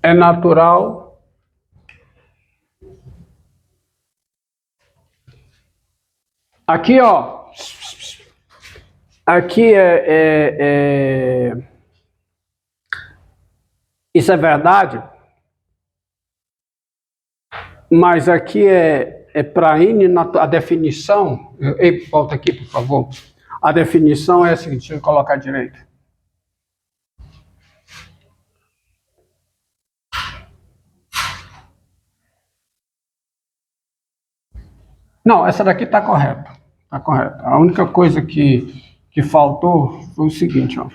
é natural aqui, ó. Aqui isso é verdade, mas aqui é para N, a definição. Ei, volta aqui, por favor. A definição é a seguinte, deixa eu colocar direito. Não, essa daqui está correta. Está correta. A única coisa que faltou foi o seguinte, ó.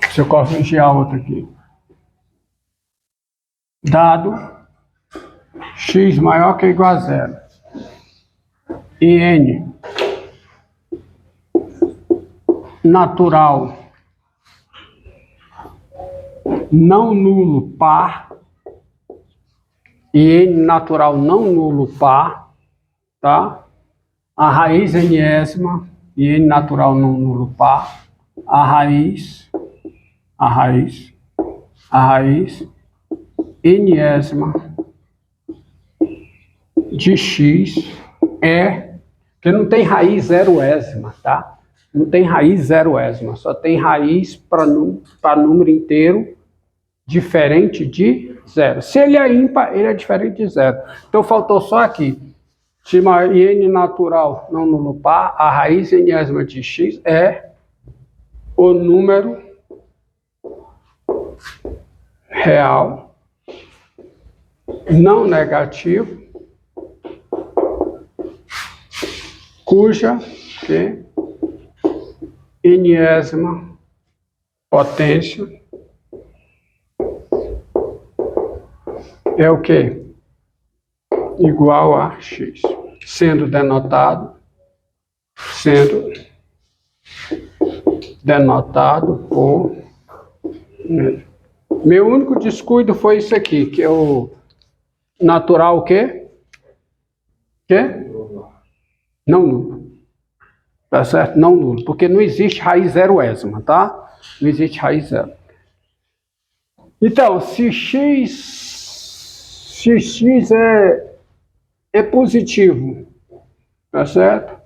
Deixa eu corrigir a outra aqui. Dado x maior que ou igual a zero e n natural não nulo par e n natural não nulo par, tá? A raiz enésima e n natural não nulo par, a raiz enésima de x porque não tem raiz zeroésima, tá? Não tem raiz zeroésima, só tem raiz para número inteiro diferente de zero. Se ele é ímpar, ele é diferente de zero. Então faltou só aqui. Se n natural não nulo par, a raiz enésima de x é o número real não negativo cuja enésima potência é o quê? Igual a x, sendo denotado por... Meu único descuido foi isso aqui, que é o natural o quê? Não nulo. Tá certo? Não nulo, porque não existe raiz zeroésima, tá? Não existe raiz zero. Então, se x é positivo, tá certo?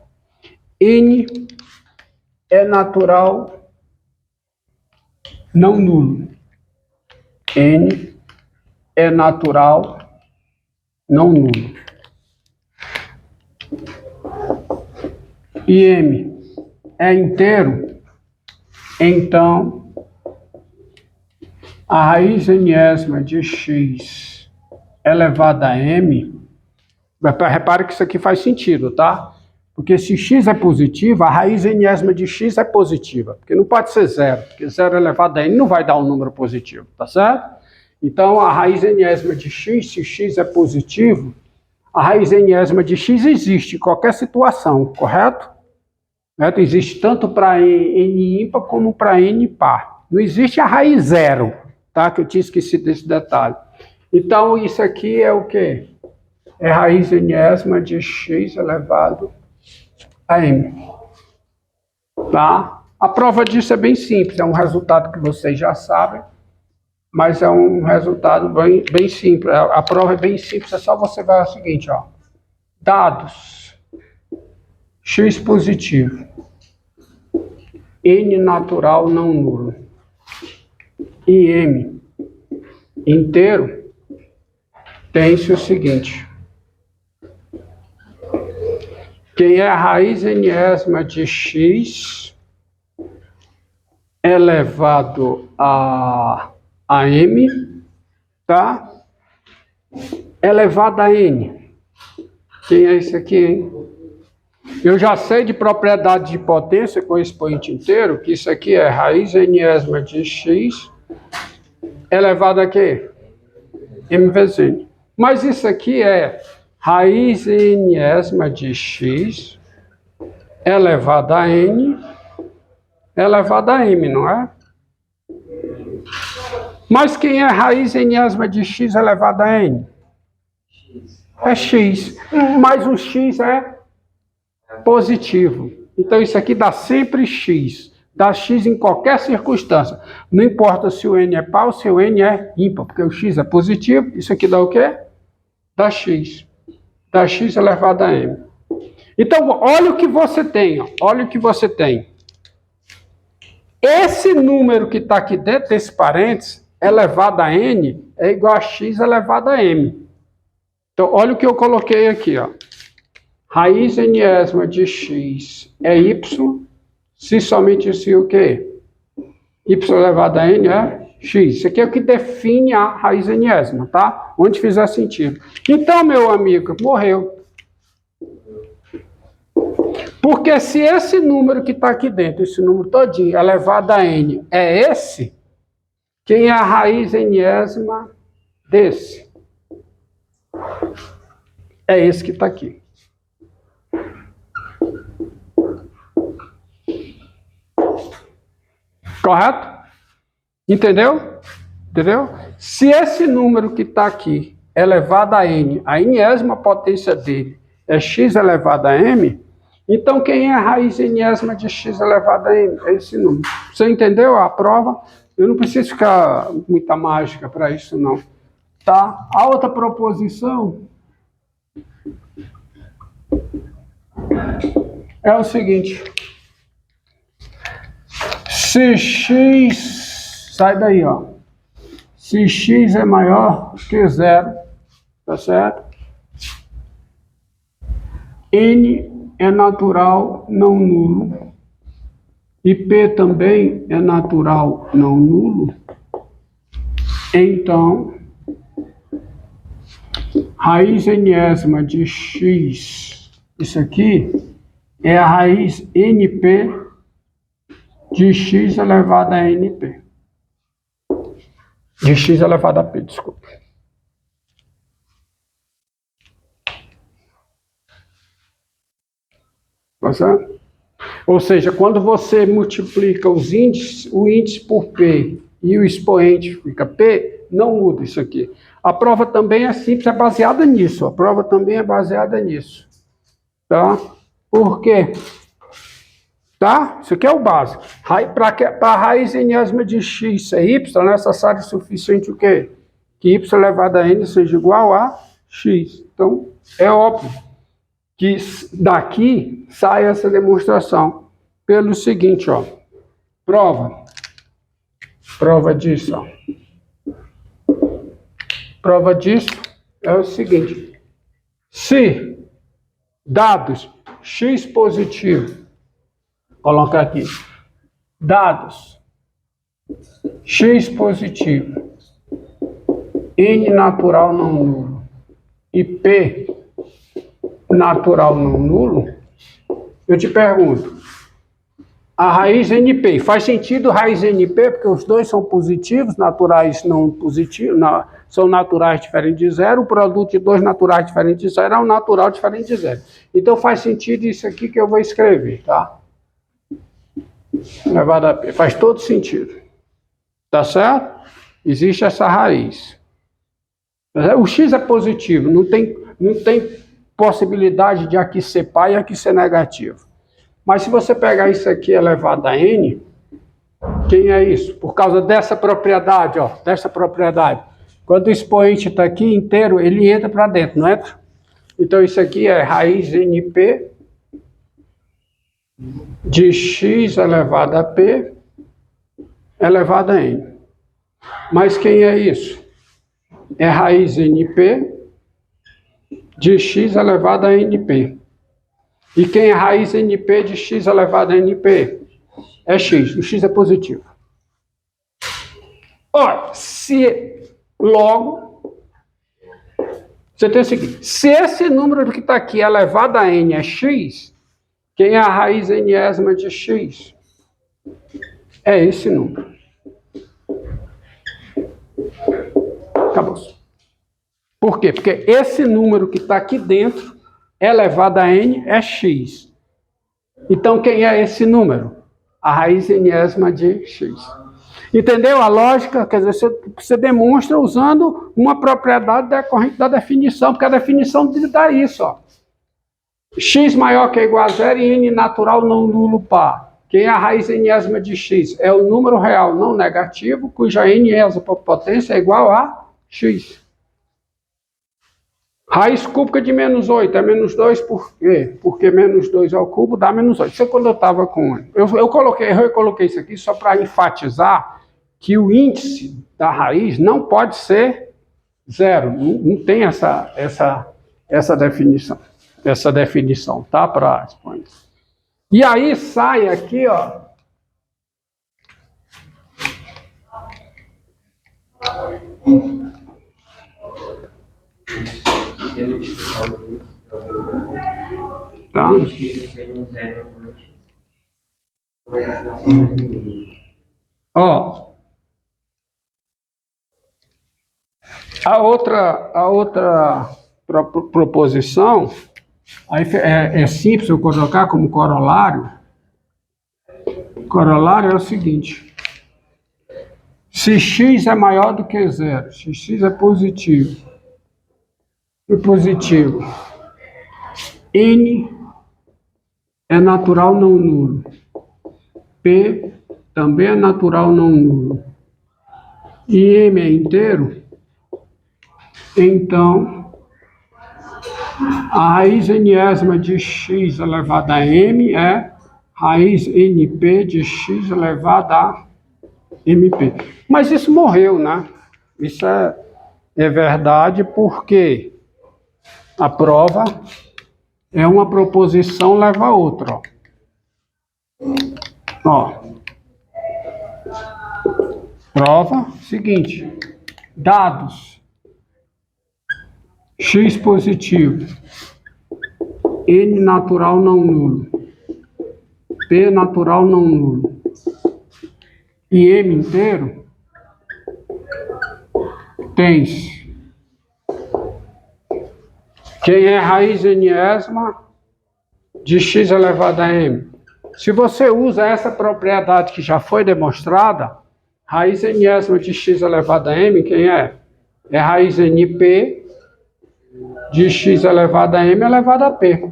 N é natural não nulo. N é natural não nulo. E M é inteiro, então a raiz enésima de x elevado a m, repare que isso aqui faz sentido, tá? Porque se x é positivo, a raiz enésima de x é positiva, porque não pode ser zero, porque zero elevado a n não vai dar um número positivo, tá certo? Então a raiz enésima de x, se x é positivo, a raiz enésima de x existe em qualquer situação, correto? Existe tanto para n ímpar como para n par. Não existe a raiz zero, tá? Que eu tinha esquecido desse detalhe. Então, isso aqui é o quê? É raiz enésima de x elevado a m. Tá? A prova disso é bem simples, é um resultado que vocês já sabem, mas é um resultado bem simples. A prova é bem simples, é só você ver o seguinte, ó. Dados x positivo, n natural não nulo e m inteiro, tem-se o seguinte: quem é a raiz enésima de x elevado a m, tá? Elevado a n. Quem é esse aqui, hein? Eu já sei de propriedade de potência com expoente inteiro, que isso aqui é raiz enésima de x elevado a quê? M vezes n. Mas isso aqui é raiz enésima de x elevado a n elevado a m, não é? Mas quem é raiz enésima de x elevado a n? É x. Mas o x é positivo. Então isso aqui dá sempre x. dá x em qualquer circunstância. Não importa se o n é par ou se o n é ímpar, porque o x é positivo, isso aqui dá o quê? Dá x. Dá x elevado a m. Então, olha o que você tem, ó. Olha o que você tem. Esse número que está aqui dentro desse parênteses, elevado a n, é igual a x elevado a m. Então, olha o que eu coloquei aqui, ó. Raiz enésima de x é y, se somente se o quê? Y elevado a n é x. Isso aqui é o que define a raiz enésima, tá? Onde fizer sentido. Então, meu amigo, morreu. Porque se esse número que está aqui dentro, esse número todinho, elevado a n, é esse, quem é a raiz enésima desse? É esse que está aqui. Correto? Entendeu? Entendeu? Se esse número que está aqui elevado a n, a enésima potência dele é x elevado a m, então quem é a raiz enésima de x elevado a m? É esse número. Você entendeu a prova? Eu não preciso ficar muita mágica para isso, não. Tá? A outra proposição é o seguinte. Se x, sai daí, ó. Se x é maior que zero, tá certo? N é natural não nulo. E P também é natural não nulo. Então, raiz enésima de x, isso aqui, é a raiz NP de x elevado a np. De x elevado a p, desculpa. Tá certo? Ou seja, quando você multiplica os índices, o índice por p e o expoente fica p, não muda isso aqui. A prova também é simples, é baseada nisso. A prova também é baseada nisso. Tá? Por quê? Tá? Isso aqui é o básico. Para a raiz enésima de x ser y, é necessário o suficiente o quê? Que y elevado a n seja igual a x. Então, é óbvio que daqui sai essa demonstração. Pelo seguinte, ó. Prova disso, ó. Prova disso é o seguinte. Se dados x positivo, colocar aqui, dados x positivo, n natural não nulo e p natural não nulo, eu te pergunto, a raiz NP, faz sentido raiz NP, porque os dois são positivos, naturais não positivos, são naturais diferentes de zero, o produto de dois naturais diferentes de zero é um natural diferente de zero. Então faz sentido isso aqui que eu vou escrever, tá? Elevado a p. Faz todo sentido. Tá certo? Existe essa raiz. O x é positivo, não tem possibilidade de aqui ser par e aqui ser negativo. Mas se você pegar isso aqui elevado a n, quem é isso? Por causa dessa propriedade, ó, dessa propriedade. Quando o expoente está aqui inteiro, ele entra para dentro, não entra? Então isso aqui é raiz np de x elevado a p elevado a n. Mas quem é isso? É raiz np de x elevado a np. E quem é raiz np de x elevado a np? É x. O x é positivo. Ora, se logo, você tem o seguinte, se esse número que está aqui elevado a n é x, quem é a raiz enésima de x? É esse número. Acabou. Por quê? Porque esse número que está aqui dentro, elevado a n, é x. Então, quem é esse número? A raiz enésima de x. Entendeu a lógica? Quer dizer, você demonstra usando uma propriedade decorrente da definição, porque a definição dá isso, ó. X maior que ou igual a zero e n natural não nulo par. Quem é a raiz enésima de x? É o número real não negativo, cuja enésima potência é igual a x. Raiz cúbica de menos 8 é menos 2 por quê? Porque menos 2 ao cubo dá menos 8. Isso é quando eu estava com... Eu coloquei isso aqui só para enfatizar que o índice da raiz não pode ser zero. Não tem essa definição. Essa definição, tá? Para exponer. E aí sai aqui, ó. Tá? Ó. A outra proposição aí é simples eu colocar como corolário. Corolário é o seguinte: se x é maior do que zero, se x é positivo, n é natural não nulo, p também é natural não nulo, e m é inteiro, então a raiz enésima de x elevado a m é raiz np de x elevado a mp. Mas isso morreu, né? Isso é verdade porque a prova é uma proposição leva a outra. Ó. Prova seguinte: dados x positivo, n natural não nulo, p natural não nulo e m inteiro, tens quem é raiz enésima de x elevado a m. Se você usa essa propriedade que já foi demonstrada, raiz enésima de x elevado a m, quem é? É raiz np de x elevado a m elevado a p.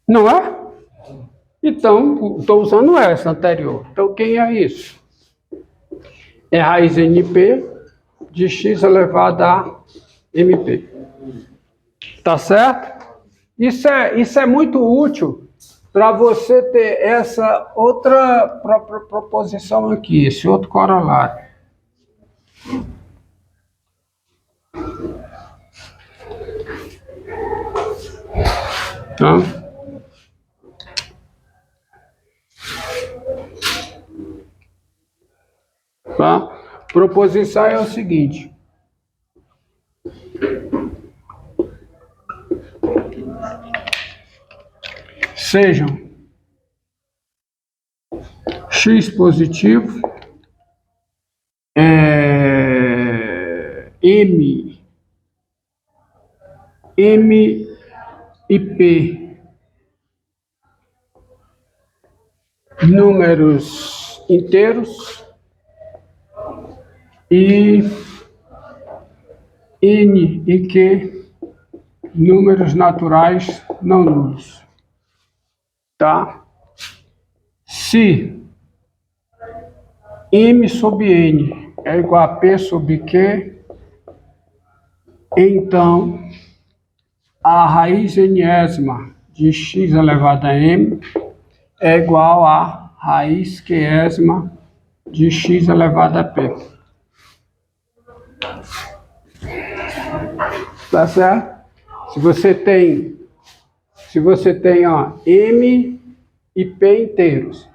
Não é? Então, estou usando essa anterior. Então, quem é isso? É raiz np de x elevado a mp. Tá certo? Isso é muito útil para você ter essa outra proposição aqui, esse outro corolário. Tá? Tá? Proposição é o seguinte: sejam x positivo, m e p números inteiros e n e q números naturais não nulos. Tá? Se m sobre n é igual a p sobre q, então a raiz enésima de x elevado a m é igual a raiz qésima de x elevado a p. Tá certo? Se você tem ó, m e p inteiros,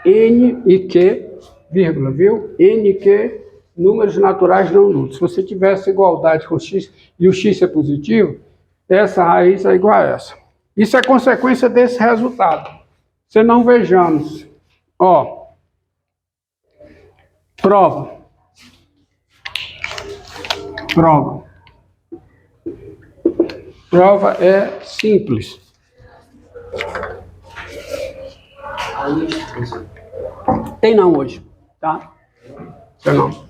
n e q, vírgula, viu? N e q, números naturais não nulos. Se você tivesse igualdade com x e o x é positivo, essa raiz é igual a essa. Isso é consequência desse resultado. Se não, vejamos. Ó, prova. Prova é simples. Tem não hoje, tá? Tem não.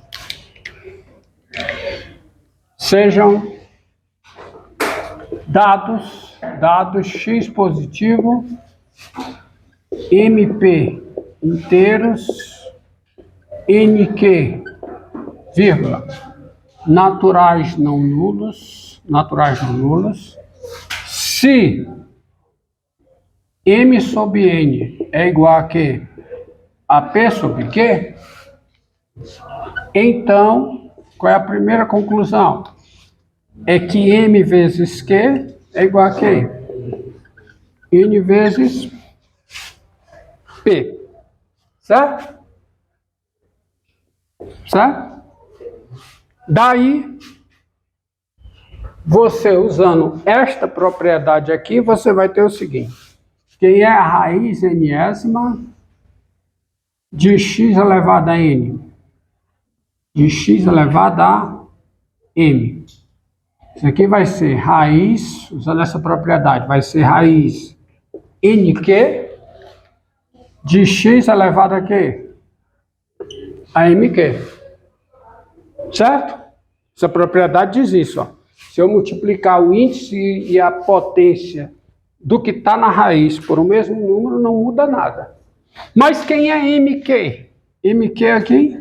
Sejam dados x positivo, MP inteiros, NQ, vírgula, naturais não nulos, se M sobre N é igual a quê? A P sobre Q, então, qual é a primeira conclusão? É que M vezes Q é igual a quê? N vezes P. Certo? Certo? Daí, você usando esta propriedade aqui, você vai ter o seguinte. Quem é a raiz enésima de x elevado a n? De x elevado a m. Isso aqui vai ser raiz, usando essa propriedade, vai ser raiz nq de x elevado a quê? A mq. Certo? Essa propriedade diz isso. Ó. Se eu multiplicar o índice e a potência do que está na raiz por o mesmo número, não muda nada. Mas quem é mq? Mq aqui?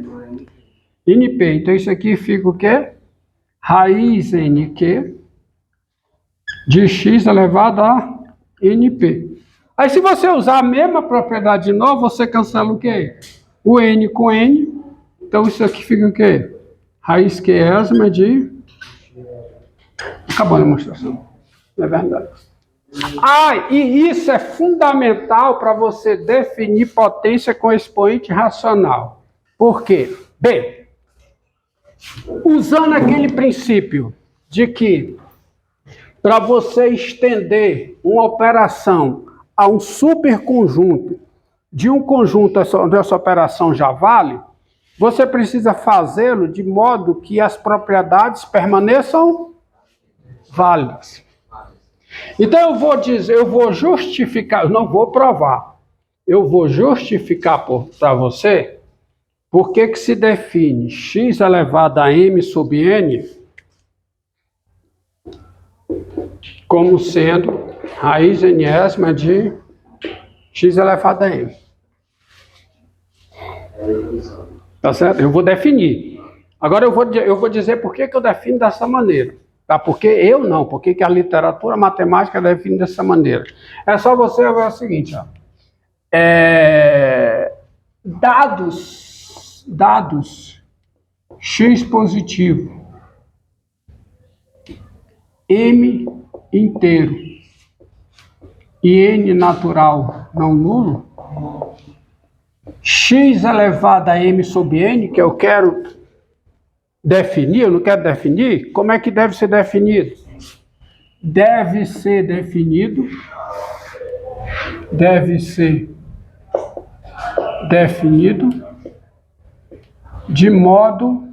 np. Então isso aqui fica o quê? Raiz nq de x elevado a np. Aí se você usar a mesma propriedade de novo, você cancela o quê? O n com n. Então isso aqui fica o quê? Raiz q-ésima de... Acabou a demonstração. Não é verdade. Ah, e isso é fundamental para você definir potência com expoente racional. Por quê? Bem, usando aquele princípio de que para você estender uma operação a um superconjunto de um conjunto dessa operação já vale, você precisa fazê-lo de modo que as propriedades permaneçam válidas. Então eu vou justificar, não vou provar, eu vou justificar para você por que se define x elevado a m sobre n como sendo raiz enésima de x elevado a m. Tá certo? Eu vou definir. Agora eu vou dizer por que eu defino dessa maneira. Tá? Porque eu não, porque que a literatura matemática define dessa maneira. É só você ver o seguinte, ó. Dados x positivo, m inteiro e n natural não nulo, x elevado a m sobre n, que eu quero definir, eu não quero definir, como é que deve ser definido? Deve ser definido de modo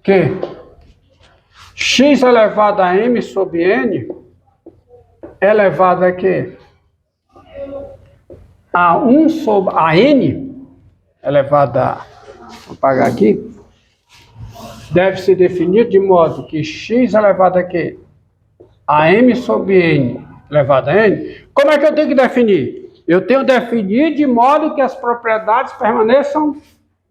que x elevado a m sobre n elevado a quê? A 1 sobre a n elevado a, vou apagar aqui, deve ser definido de modo que x elevado a quê? A m sobre n elevado a n. Como é que eu tenho que definir? Eu tenho que definir de modo que as propriedades permaneçam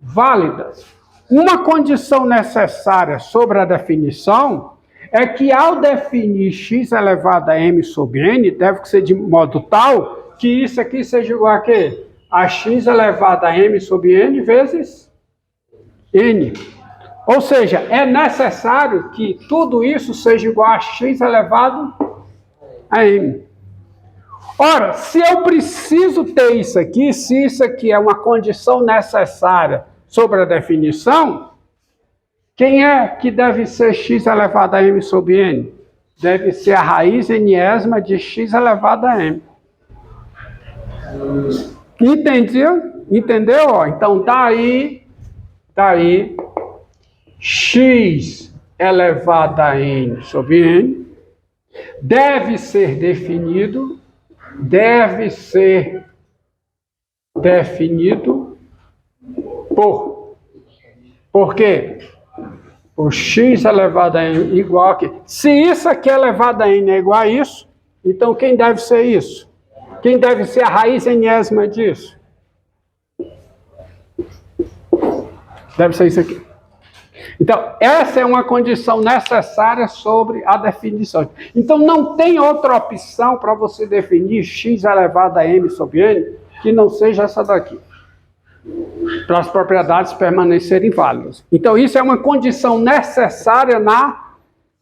válidas. Uma condição necessária sobre a definição é que ao definir x elevado a m sobre n, deve ser de modo tal que isso aqui seja igual a quê? A x elevado a m sobre n vezes n. Ou seja, é necessário que tudo isso seja igual a x elevado a m. Ora, se eu preciso ter isso aqui, se isso aqui é uma condição necessária sobre a definição, quem é que deve ser x elevado a m sobre n? Deve ser a raiz enésima de x elevado a m. Entendeu? Entendeu? Então, daí, x elevado a n sobre n deve ser definido por quê? Por x elevado a n igual a quê? Se isso aqui elevado a n é igual a isso, então quem deve ser isso? Quem deve ser a raiz enésima disso? Deve ser isso aqui. Então, essa é uma condição necessária sobre a definição. Então, não tem outra opção para você definir x elevado a m sobre n que não seja essa daqui, para as propriedades permanecerem válidas. Então, isso é uma condição necessária na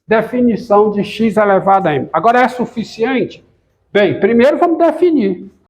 definição de x elevado a m. Agora, é suficiente? Bem, primeiro vamos definir.